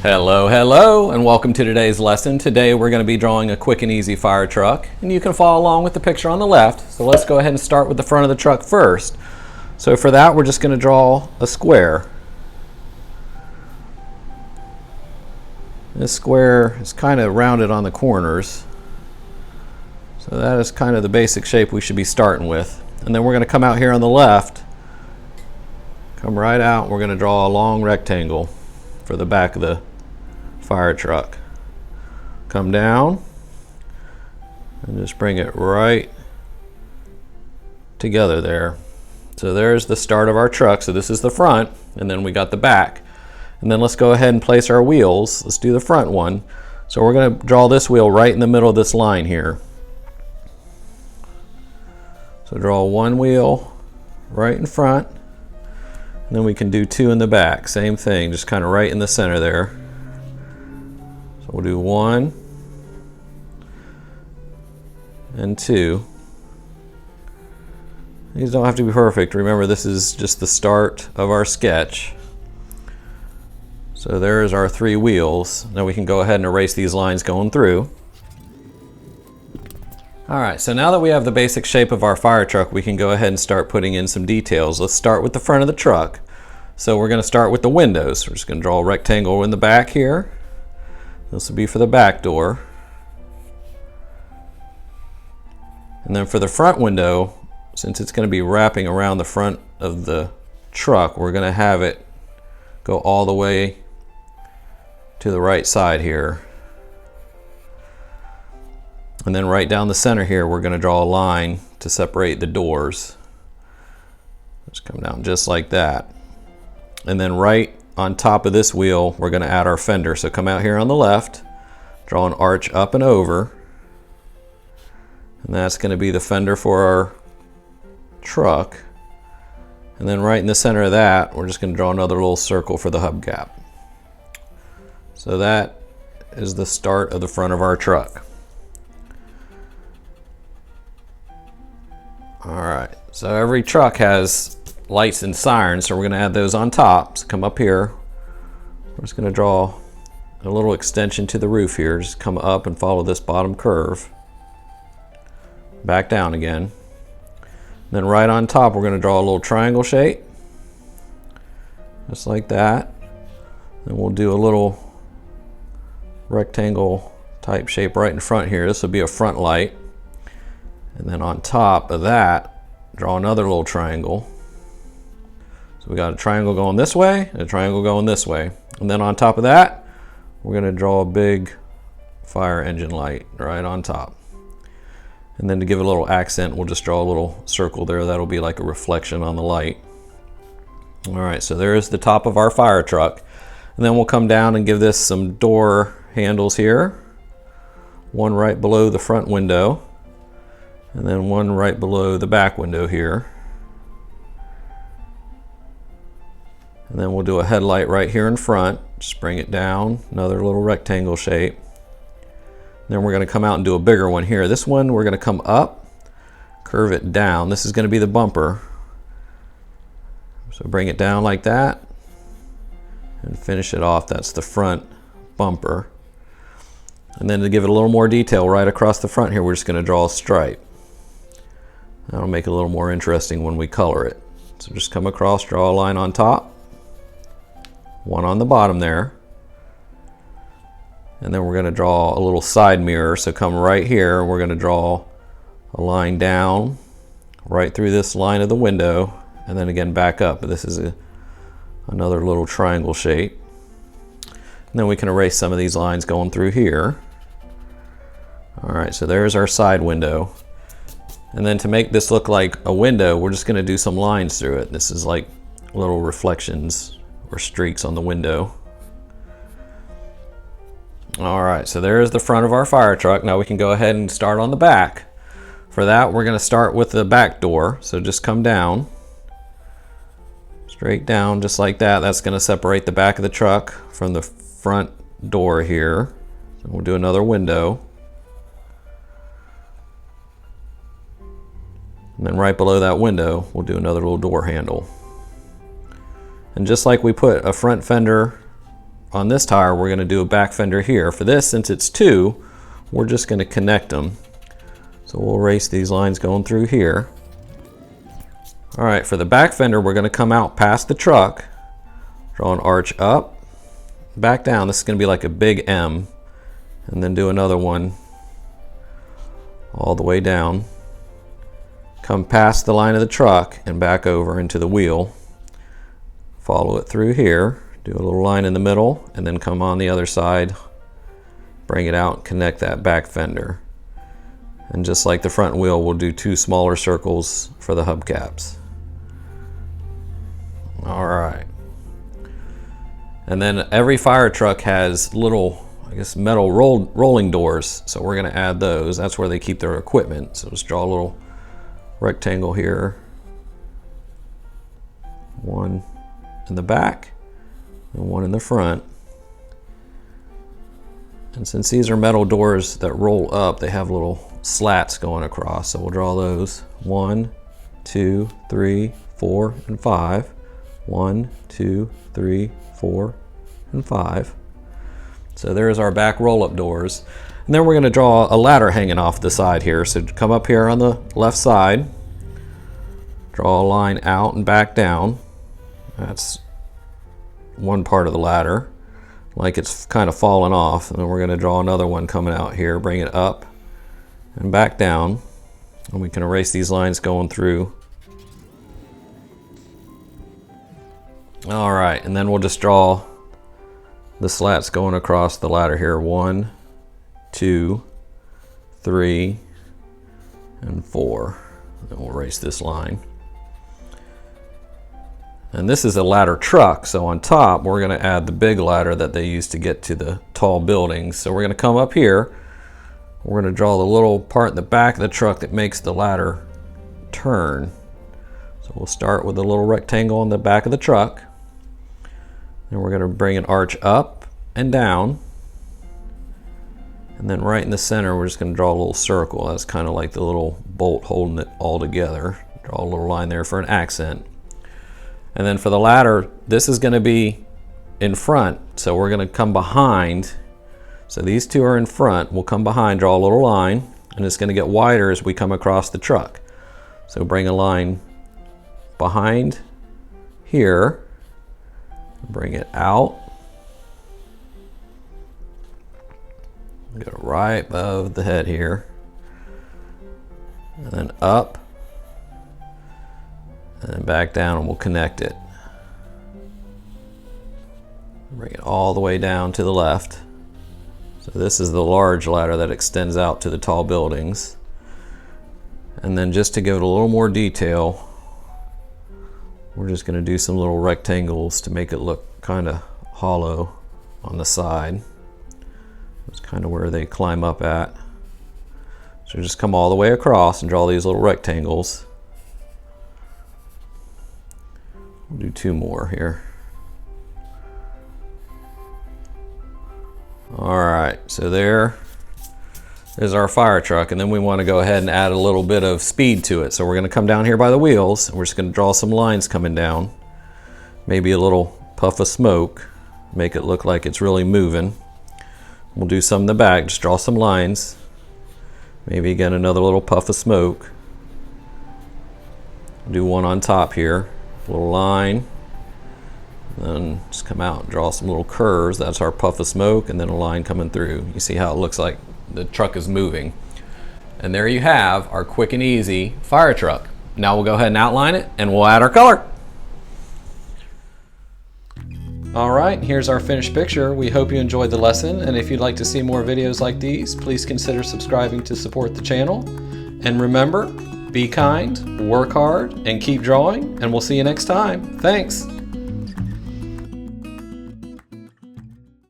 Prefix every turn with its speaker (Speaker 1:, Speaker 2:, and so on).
Speaker 1: Hello, and welcome to today's lesson. Today we're going to be drawing a quick and easy fire truck, and you can follow along with the picture on the left. So let's go ahead and start with the front of the truck first. So for that, we're just going to draw a square. This square is kind of rounded on the corners. So that is kind of the basic shape we should be starting with. And then we're going to come out here on the left, come right out, and we're going to draw a long rectangle for the back of the fire truck. Come down and just bring it right together there. So there's the start of our truck. So this is the front, and then we got the back. And then let's go ahead and place our wheels. Let's do the front one. So we're going to draw this wheel right in the middle of this line here. So draw one wheel right in front, and then we can do two in the back. Same thing, just kind of right in the center there. So we'll do one and two. These don't have to be perfect. Remember, this is just the start of our sketch. So there's our three wheels. Now we can go ahead and erase these lines going through. All right, so now that we have the basic shape of our fire truck, we can go ahead and start putting in some details. Let's start with the front of the truck. So we're going to start with the windows. We're just going to draw a rectangle in the back here. This will be for the back door. And then for the front window, since it's going to be wrapping around the front of the truck, we're going to have it go all the way to the right side here. And then right down the center here, we're going to draw a line to separate the doors. Just come down just like that. And then right on top of this wheel, we're going to add our fender. So come out here on the left, draw an arch up and over. And that's going to be the fender for our truck. And then right in the center of that, we're just going to draw another little circle for the hubcap. So that is the start of the front of our truck. All right, so every truck has lights and sirens, so we're going to add those on top. So come up here. We're just going to draw a little extension to the roof here. Just come up and follow this bottom curve. Back down again. Then right on top, we're going to draw a little triangle shape. Just like that. Then we'll do a little rectangle type shape right in front here. This will be a front light. And then on top of that, draw another little triangle. So we got a triangle going this way and a triangle going this way. And then on top of that, we're going to draw a big fire engine light right on top. And then to give it a little accent, we'll just draw a little circle there. That'll be like a reflection on the light. All right, so there's the top of our fire truck. And then we'll come down and give this some door handles here. One right below the front window. And then one right below the back window here. And then we'll do a headlight right here in front. Just bring it down, another little rectangle shape. Then we're going to come out and do a bigger one here. This one we're going to come up, curve it down. This is going to be the bumper. So bring it down like that and finish it off. That's the front bumper. And then to give it a little more detail right across the front here, we're just going to draw a stripe. That'll make it a little more interesting when we color it. So just come across, draw a line on top, one on the bottom there. And then we're going to draw a little side mirror. So come right here, we're going to draw a line down right through this line of the window, and then again back up. But this is another little triangle shape. And then we can erase some of these lines going through here. All right, so there's our side window. And then to make this look like a window, we're just going to do some lines through it. This is like little reflections or streaks on the window. All right, so there's the front of our fire truck. Now we can go ahead and start on the back. For that, we're going to start with the back door. So just come down, straight down just like that. That's going to separate the back of the truck from the front door here. So we'll do another window. And then right below that window, we'll do another little door handle. And just like we put a front fender on this tire, we're going to do a back fender here. For this, since it's 2, we're just going to connect them. So we'll erase these lines going through here. All right, for the back fender, we're going to come out past the truck, draw an arch up, back down. This is going to be like a big M, and then do another one all the way down. Come past the line of the truck and back over into the wheel. Follow it through here, do a little line in the middle, and then come on the other side, bring it out, connect that back fender. And just like the front wheel, we'll do 2 smaller circles for the hubcaps. All right. And then every fire truck has little, I guess, metal rolling doors. So we're gonna add those. That's where they keep their equipment. So just draw a little rectangle here. 1 in the back and 1 in the front. And since these are metal doors that roll up, they have little slats going across. So we'll draw those. 1, 2, 3, 4, and 5. 1, 2, 3, 4, and 5. So there's our back roll-up doors. And then we're going to draw a ladder hanging off the side here. So come up here on the left side, draw a line out and back down. That's one part of the ladder, like it's kind of fallen off. And then we're going to draw another one coming out here, bring it up and back down. And we can erase these lines going through. All right, and then we'll just draw the slats going across the ladder here. 1, 2, 3, and 4. Then we'll erase this line. And this is a ladder truck, so on top we're going to add the big ladder that they use to get to the tall buildings. So we're going to come up here. We're going to draw the little part in the back of the truck that makes the ladder turn. So we'll start with a little rectangle on the back of the truck. Then we're going to bring an arch up and down. And then right in the center, we're just going to draw a little circle. That's kind of like the little bolt holding it all together. Draw a little line there for an accent. And then for the ladder, this is going to be in front. So we're going to come behind. So these 2 are in front. We'll come behind, draw a little line, and it's going to get wider as we come across the truck. So bring a line behind here. Bring it out. Go right above the head here. And then up. And then back down, and we'll connect it. Bring it all the way down to the left. So this is the large ladder that extends out to the tall buildings. And then just to give it a little more detail, we're just going to do some little rectangles to make it look kind of hollow on the side. That's kind of where they climb up at. So just come all the way across and draw these little rectangles. We'll do 2 more here. All right, so there is our fire truck, and then we want to go ahead and add a little bit of speed to it. So we're going to come down here by the wheels, and we're just going to draw some lines coming down. Maybe a little puff of smoke, make it look like it's really moving. We'll do some in the back, just draw some lines. Maybe again another little puff of smoke. Do one on top here, a little line. Then just come out and draw some little curves. That's our puff of smoke, and then a line coming through. You see how it looks like the truck is moving. And there you have our quick and easy fire truck. Now we'll go ahead and outline it, and we'll add our color. All right, here's our finished picture. We hope you enjoyed the lesson, and if you'd like to see more videos like these, please consider subscribing to support the channel. And remember, be kind, work hard, and keep drawing, and we'll see you next time. Thanks.